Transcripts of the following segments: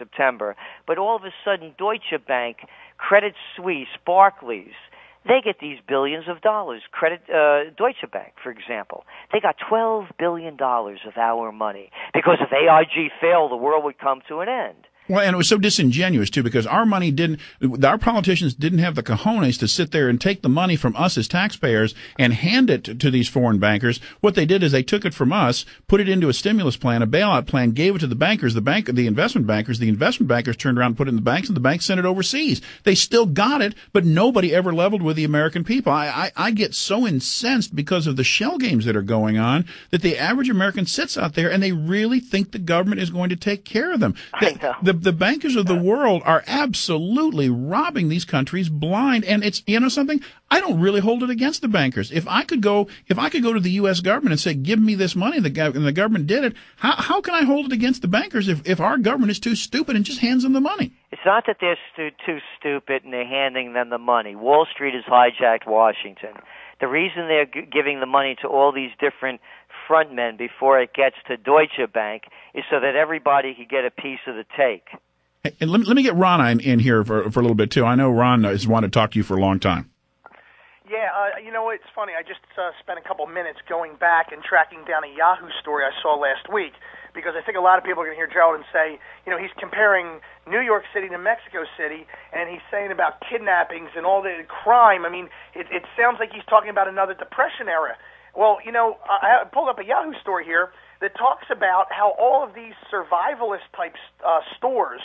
September. But all of a sudden, Deutsche Bank, Credit Suisse, Barclays, they get these billions of dollars. Deutsche Bank, for example, they got $12 billion of our money. Because if AIG failed, the world would come to an end. Well, and it was so disingenuous, too, because our politicians didn't have the cojones to sit there and take the money from us as taxpayers and hand it to these foreign bankers. What they did is they took it from us, put it into a stimulus plan, a bailout plan, gave it to the bankers, the investment bankers. The investment bankers turned around and put it in the banks, and the banks sent it overseas. They still got it, but nobody ever leveled with the American people. I get so incensed because of the shell games that are going on that the average American sits out there and they really think the government is going to take care of them. I know. The bankers of the world are absolutely robbing these countries blind. And it's, you know something? I don't really hold it against the bankers. If I could go to the U.S. government and say, give me this money, and the government did it, how can I hold it against the bankers if our government is too stupid and just hands them the money? It's not that they're too stupid and they're handing them the money. Wall Street has hijacked Washington. The reason they're giving the money to all these different front men before it gets to Deutsche Bank is so that everybody can get a piece of the take. Hey, and let me get Ron in here for a little bit, too. I know Ron has wanted to talk to you for a long time. Yeah, it's funny. I just spent a couple minutes going back and tracking down a Yahoo story I saw last week, because I think a lot of people are going to hear Gerald and say, he's comparing New York City to Mexico City, and he's saying about kidnappings and all the crime. I mean, it sounds like he's talking about another Depression era. Well, I pulled up a Yahoo story here that talks about how all of these survivalist-type stores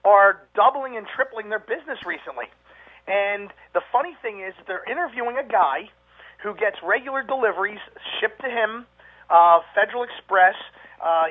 are doubling and tripling their business recently. And the funny thing is they're interviewing a guy who gets regular deliveries shipped to him, Federal Express,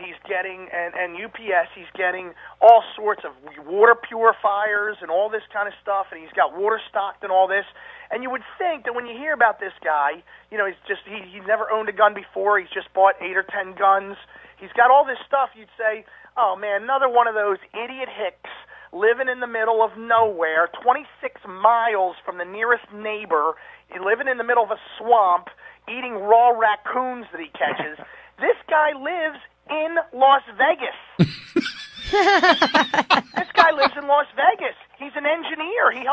he's getting, and UPS, he's getting all sorts of water purifiers and all this kind of stuff, and he's got water stocked and all this. And you would think that when you hear about this guy, he's never owned a gun before, he's just bought 8 or 10 guns, he's got all this stuff, you'd say, oh man, another one of those idiot hicks living in the middle of nowhere, 26 miles from the nearest neighbor, living in the middle of a swamp, eating raw raccoons that he catches. This guy lives in Las Vegas. This guy lives in Las Vegas. He's an engineer. He's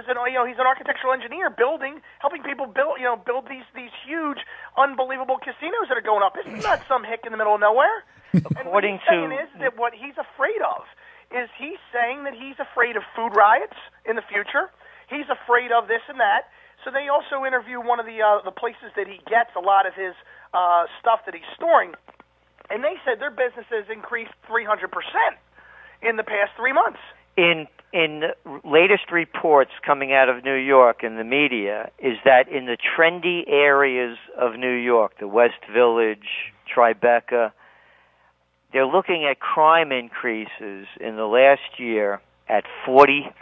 an architectural engineer helping people build these huge, unbelievable casinos that are going up. This is not some hick in the middle of nowhere. And what he's saying is that what he's afraid of is he's saying that he's afraid of food riots in the future. He's afraid of this and that. So they also interview one of the places that he gets a lot of his stuff that he's storing, and they said their business has increased 300% in the past 3 months. In latest reports coming out of New York in the media is that in the trendy areas of New York, the West Village, Tribeca, they're looking at crime increases in the last year at 44%.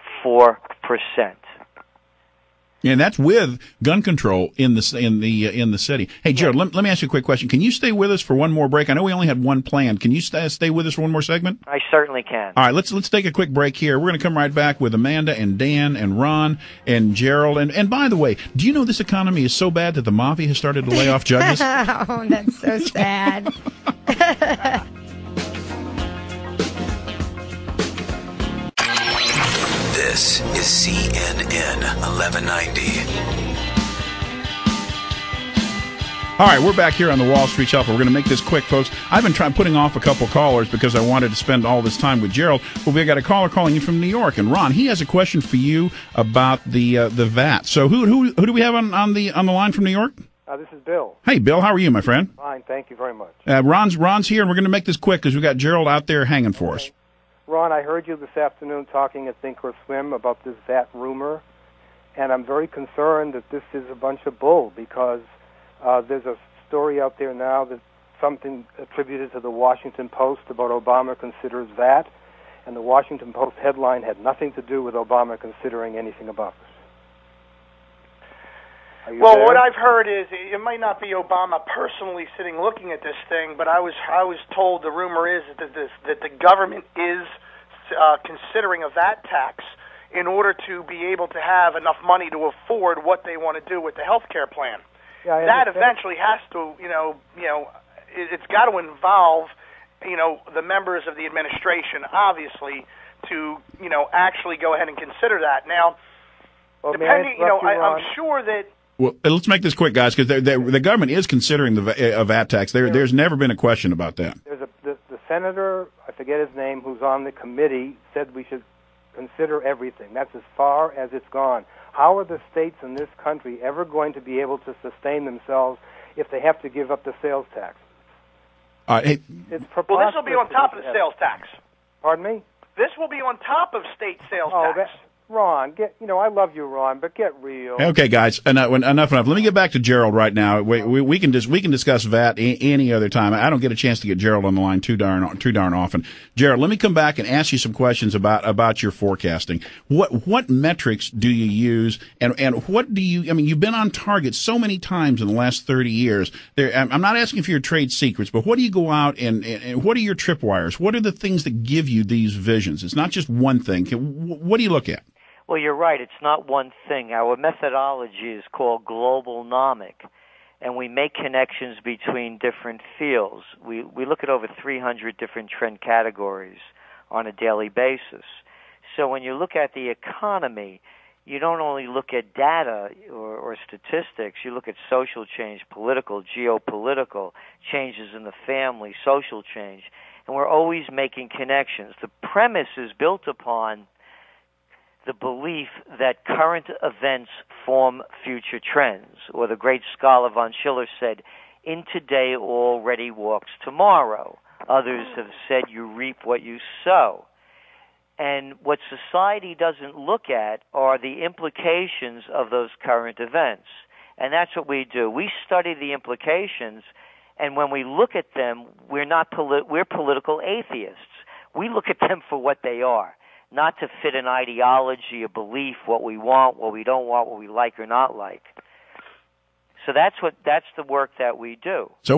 And that's with gun control in the city. Hey, Gerald, let me ask you a quick question. Can you stay with us for one more break? I know we only had one planned. Can you stay with us for one more segment? I certainly can. All right, let's take a quick break here. We're going to come right back with Amanda and Dan and Ron and Gerald. And by the way, do you know this economy is so bad that the mafia has started to lay off judges? Oh, that's so sad. This is CNN 1190. All right, we're back here on the Wall Street Shuffle. We're going to make this quick, folks. I've been putting off a couple callers because I wanted to spend all this time with Gerald. Well, we got a caller calling in from New York, and Ron, he has a question for you about the VAT. So who do we have on the line from New York? This is Bill. Hey, Bill, how are you, my friend? Fine, thank you very much. Ron's here, and we're going to make this quick because we got Gerald out there hanging for us. Ron, I heard you this afternoon talking at Thinkorswim about this VAT rumor, and I'm very concerned that this is a bunch of bull because there's a story out there now that something attributed to the Washington Post about Obama considers VAT, and the Washington Post headline had nothing to do with Obama considering anything about this. Well, there? what I've heard is it might not be Obama personally sitting looking at this thing, but I was told the rumor is that the government is considering a VAT tax in order to be able to have enough money to afford what they want to do with the health care plan. Yeah, that eventually has to, it's got to involve the members of the administration, obviously, to actually go ahead and consider that. Now, depending, I'm sure that. Well, let's make this quick, guys, because the government is considering the VAT tax. There's never been a question about that. There's the senator, I forget his name, who's on the committee, said we should consider everything. That's as far as it's gone. How are the states in this country ever going to be able to sustain themselves if they have to give up the sales tax? Hey, it's preposterous. Well, this will be on top of the sales tax. Pardon me? This will be on top of state sales tax. Ron, I love you, Ron, but get real. Okay, guys, enough. Let me get back to Gerald right now. We can discuss VAT any other time. I don't get a chance to get Gerald on the line too darn often. Gerald, let me come back and ask you some questions about your forecasting. What metrics do you use, and what do you? I mean, you've been on target so many times in the last 30 years. I'm not asking for your trade secrets, but what do you go out and what are your tripwires? What are the things that give you these visions? It's not just one thing. What do you look at? Well, you're right. It's not one thing. Our methodology is called globalnomic, and we make connections between different fields. We look at over 300 different trend categories on a daily basis. So when you look at the economy, you don't only look at data or statistics. You look at social change, political, geopolitical, changes in the family, social change, and we're always making connections. The premise is built upon the belief that current events form future trends. Or the great scholar von Schiller said, "In today already walks tomorrow." Others have said, "You reap what you sow." And what society doesn't look at are the implications of those current events. And that's what we do. We study the implications, and when we look at them, we're political atheists. We look at them for what they are. Not to fit an ideology, a belief, what we want, what we don't want, what we like or not like. So that's the work that we do. So